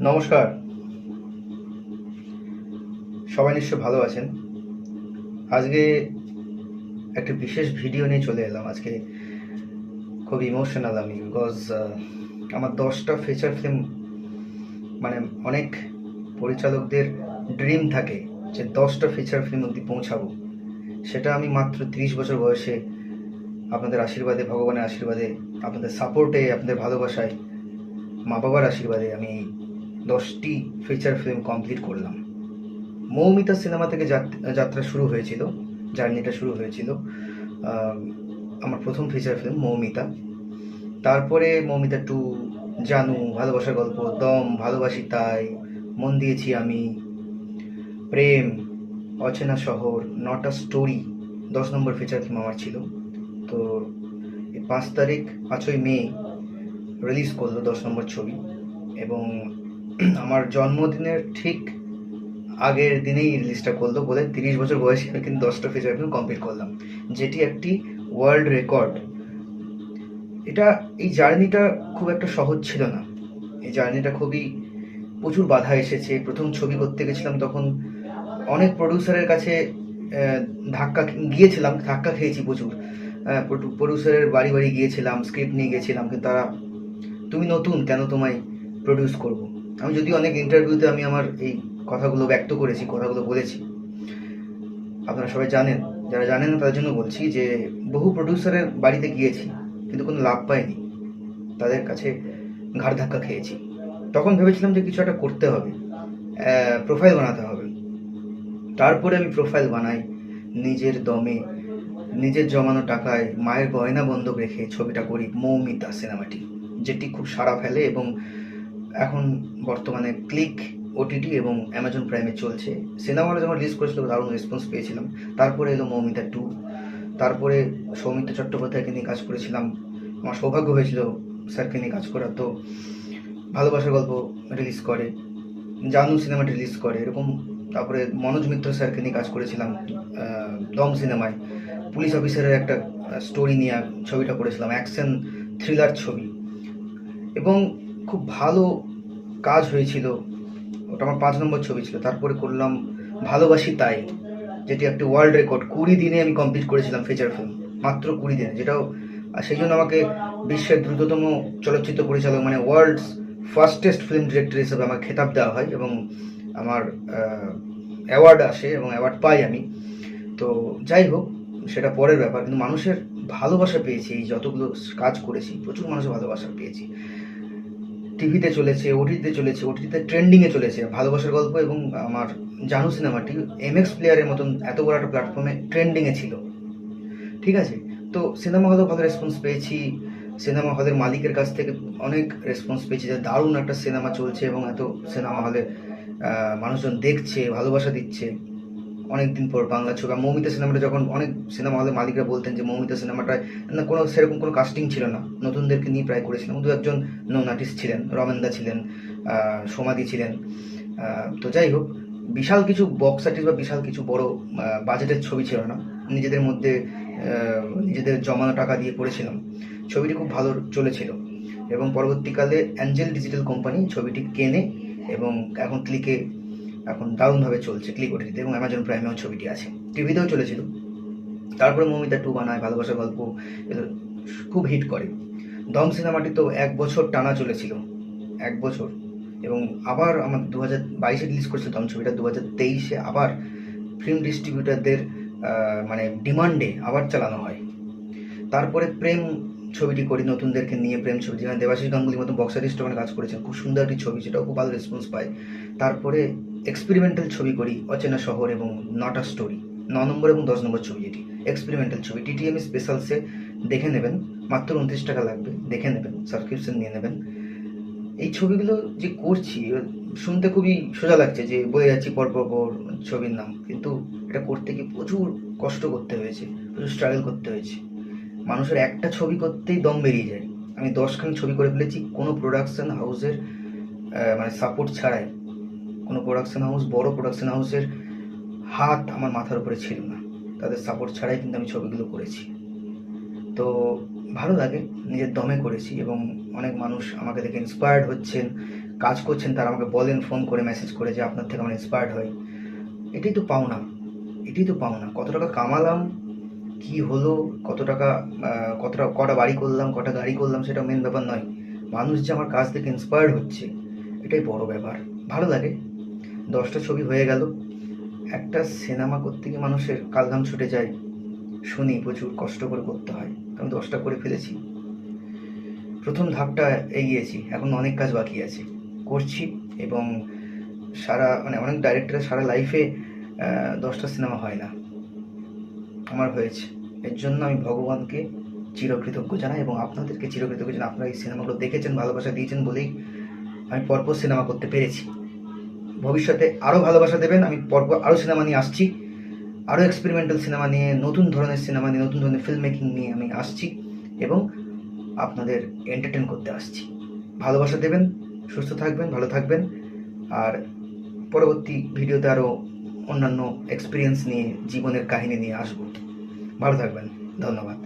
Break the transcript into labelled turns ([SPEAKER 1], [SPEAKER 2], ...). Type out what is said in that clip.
[SPEAKER 1] নমস্কার, সবাই নিশ্চয় ভালো আছেন। আজকে একটা বিশেষ ভিডিও নিয়ে চলে এলাম। আজকে খুব ইমোশনাল আমি, বিকজ আমার 10টা ফিচার ফিল্ম, মানে অনেক পরিচালকদের ড্রিম থাকে যে 10টা ফিচার ফিল্ম অব্দি পৌঁছাবো। সেটা আমি মাত্র 30 বছর বয়সে আপনাদের আশীর্বাদে, ভগবানের আশীর্বাদে, আপনাদের সাপোর্টে, আপনাদের ভালোবাসায়, মা বাবার আশীর্বাদে আমি 10টি ফিচার ফিল্ম কমপ্লিট করলাম। মৌমিতা সিনেমা থেকে যাত্রা শুরু হয়েছিল, জার্নিটা শুরু হয়েছিল। আমার প্রথম ফিচার ফিল্ম মৌমিতা, তারপরে মৌমিতা 2, জানু, ভালোবাসার গল্প, দম, ভালোবাসি তাই, মন দিয়েছি আমি, প্রেম, অচেনা শহর, not a story 10 number feature film আমার ছিল। তো এই 5 তারিখ 5ই মে রিলিজ করলো 10 নম্বর ছবি, এবং আমার জন্মদিনের ঠিক আগের দিনেই রিলিজটা করলো বলে 30 বছর বয়সে আমি কিন্তু 10টা ফিচার ফিল্ম কমপ্লিট করলাম, যেটি একটি ওয়ার্ল্ড রেকর্ড। এই জার্নিটা খুব একটা সহজ ছিল না। এই জার্নিটা প্রচুর বাধা এসেছে। প্রথম ছবি করতে গেছিলাম তখন অনেক প্রডিউসারের কাছে ধাক্কা খেয়েছি প্রচুর। প্রডিউসারের বাড়ি বাড়ি গিয়েছিলাম, স্ক্রিপ্ট নিয়ে গেছিলাম, কিন্তু তারা, তুমি নতুন, কেন তোমায় প্রডিউস করব। আমি যদিও অনেক ইন্টারভিউতে আমি আমার এই কথাগুলো ব্যক্ত করেছি, কথাগুলো বলেছি, আপনারা সবাই জানেন। যারা জানেন না তাদের জন্য বলছি যে বহু প্রডিউসারের বাড়িতে গিয়েছি, কিন্তু কোনো লাভ পাইনি, তাদের কাছে ঘাড় ধাক্কা খেয়েছি। তখন ভেবেছিলাম যে কিছু একটা করতে হবে, প্রোফাইল বানাতে হবে। তারপরে আমি প্রোফাইল বানাই নিজের দমে, নিজের জমানো টাকায়, মায়ের গয়না বন্ধক রেখে ছবিটা করি, মৌমিতা সিনেমাটি, যেটি খুব সাড়া ফেলে এবং এখন বর্তমানে ক্লিক, ওটিটি এবং অ্যামাজন প্রাইমে চলছে। সিনেমা হলে যখন রিলিজ করেছিল দারুণ রেসপন্স পেয়েছিলাম। তারপরে এলো মৌমিতা 2, তারপরে সৌমিত্র চট্টোপাধ্যায়কে নিয়ে কাজ করেছিলাম, আমার সৌভাগ্য হয়েছিল স্যারকে নিয়ে কাজ করার। তো ভালোবাসার গল্প রিলিজ করে, জানু সিনেমাটি রিলিজ করে এরকম। তারপরে মনোজ মিত্র স্যারকে নিয়ে কাজ করেছিলাম দম সিনেমায়, পুলিশ অফিসারের একটা স্টোরি নিয়ে ছবিটা করেছিলাম, অ্যাকশন থ্রিলার ছবি, এবং খুব ভালো কাজ হয়েছিল। ওটা আমার 5 নম্বর ছবি ছিল। তারপরে করলাম ভালোবাসি তাই, যেটি একটি ওয়ার্ল্ড রেকর্ড। 20 দিনে আমি কমপ্লিট করেছিলাম ফিচার ফিল্ম, মাত্র 20 দিনে, যেটাও সেই জন্য আমাকে বিশ্বের দ্রুততম চলচ্চিত্র পরিচালক, মানে ওয়ার্ল্ডস ফাস্টেস্ট ফিল্ম ডিরেক্টর হিসেবে আমার খেতাব দেওয়া হয়, এবং আমার অ্যাওয়ার্ড আসে এবং অ্যাওয়ার্ড পাই আমি। তো যাই হোক, সেটা পরের ব্যাপার, কিন্তু মানুষের ভালোবাসা পেয়েছি। এই যতগুলো কাজ করেছি প্রচুর মানুষের ভালোবাসা পেয়েছি। টিভিতে চলেছে, ওটিটিতে চলেছে, ওটিটিতে ট্রেন্ডিংয়ে চলেছে ভালোবাসার গল্প, এবং আমার জানু সিনেমাটি এমএক্স প্লেয়ারের মতন এত বড় একটা প্ল্যাটফর্মে ট্রেন্ডিংয়ে ছিল। ঠিক আছে, তো সিনেমা হলেও ভালো রেসপন্স পেয়েছি, সিনেমা হলের মালিকের কাছ থেকে অনেক রেসপন্স পেয়েছি যে দারুণ একটা সিনেমা চলছে, এবং এত সিনেমা হলে মানুষজন দেখছে, ভালোবাসা দিচ্ছে। অনেকদিন পর বাংলা ছবি। মৌমিতা সিনেমাটা যখন অনেক সিনেমা হলের মালিকরা বলতেন যে মৌমিতা সিনেমাটায় না কোনো সেরকম কোনো কাস্টিং ছিল না, নতুনদেরকে নিয়ে প্রায় করেছিলাম, 2-1 নন আর্টিস্ট ছিলেন, রমেনদা ছিলেন, সমাধি ছিলেন। তো যাই হোক, বিশাল কিছু বক্স আর্টিস্ট বা বিশাল কিছু বড় বাজেটের ছবি ছিল না, নিজেদের মধ্যে নিজেদের জমানো টাকা দিয়ে করেছিলাম। ছবিটি খুব ভালো চলেছিল, এবং পরবর্তীকালে অ্যাঞ্জেল ডিজিটাল কোম্পানি ছবিটি কেনে, এবং এখন দারুণভাবে চলছে ক্লিক ওটিটিতে, এবং অ্যামাজন প্রাইমেও ছবিটি আছে, টিভিতেও চলেছিল। তারপরে মৌমিতা 2 বানায়, ভালোবাসার গল্প খুব হিট করে। দম সিনেমাটি তো 1 বছর টানা চলেছিল, 1 বছর, এবং আবার আমার 2022-এ রিলিজ করেছিল দম ছবিটা, 2023-এ আবার ফিল্ম ডিস্ট্রিবিউটারদের মানে ডিমান্ডে আবার চালানো হয়। তারপরে প্রেম ছবিটি করি নতুনদেরকে নিয়ে, প্রেম ছবি, যেখানে দেবাশিস গাঙ্গুলির মতো বক্স আর্টিস্ট ওখানে কাজ করেছেন, খুব সুন্দর একটি ছবি, সেটাও খুব ভালো রেসপন্স পায়। তারপরে এক্সপেরিমেন্টাল ছবি করি, অচেনা শহর এবং নট আ স্টোরি, 9 নম্বর এবং 10 নম্বর ছবি, যেটি এক্সপেরিমেন্টাল ছবি, টিটিএমই স্পেশালসে দেখে নেবেন, মাত্র 29 টাকা লাগবে, দেখে নেবেন, সাবস্ক্রিপশন নিয়ে নেবেন। এই ছবিগুলো যে করছি শুনতে খুবই সোজা লাগছে, যে বয়ে যাচ্ছি পর ছবির নাম, কিন্তু এটা করতে গিয়ে প্রচুর কষ্ট করতে হয়েছে, প্রচুর স্ট্রাগল করতে হয়েছে। মানুষের একটা ছবি করতেই দম বেরিয়ে যায়। আমি 10খানি ছবি করে ফেলেছি কোনো প্রোডাকশন হাউসের মানে সাপোর্ট ছাড়াই। কোনো প্রোডাকশন হাউস, বড় প্রোডাকশন হাউসের হাত আমার মাথার উপরে ছিল না, তাদের সাপোর্ট ছাড়াই কিন্তু আমি ছবিগুলো করেছি। তো ভালো লাগে, নিজের দমে করেছি, এবং অনেক মানুষ আমাকে দেখে ইন্সপায়ার্ড হচ্ছেন, কাজ করছেন তারা আমাকে বলেন ফোন করে, মেসেজ করে যে আপনার থেকে আমরা ইন্সপায়ার্ড হই। এটাই তো পাওনা, এটাই তো পাওনা। কত টাকা কামালাম, কি হলো, কত টাকা কটা বাড়ি করলাম, কটা গাড়ি করলাম, সেটা মেন ব্যাপার নয়। মানুষ যে আমার কাজ থেকে ইন্সপায়ার্ড হচ্ছে, এটাই বড় ব্যাপার। ভালো লাগে। 10টা ছবি হয়ে গেল। একটা সিনেমা করতে গিয়ে মানুষের কালঘাম ছুটে যায়, শুনি প্রচুর কষ্ট করে করতে হয়। আমি 10টা করে ফেলেছি, প্রথম ধাপটা এগিয়েছি, এখন অনেক কাজ বাকি আছে, করছি। এবং অনেক ডাইরেক্টরের সারা লাইফে 10টা সিনেমা হয় না, আমার হয়েছে। এর জন্য আমি ভগবানকে চিরকৃতজ্ঞ জানাই এবং আপনাদেরকে চিরকৃতজ্ঞ জানাই। আপনারা এই সিনেমাগুলো দেখেছেন, ভালোবাসা দিয়েছেন বলেই আমি পরপর সিনেমা করতে পেরেছি। ভবিষ্যতে আরও ভালোবাসা দেবেন, আমি পরপর আরও সিনেমা নিয়ে আসছি, আরও এক্সপেরিমেন্টাল সিনেমা নিয়ে, নতুন ধরনের সিনেমা নিয়ে, নতুন ধরনের ফিল্ম মেকিং নিয়ে আমি আসছি এবং আপনাদের এন্টারটেন করতে আসছি। ভালোবাসা দেবেন, সুস্থ থাকবেন, ভালো থাকবেন। আর পরবর্তী ভিডিওতে আরও অন্যান্য এক্সপিরিয়েন্স নিয়ে, জীবনের কাহিনী নিয়ে আসবো। ভালো থাকবেন, ধন্যবাদ।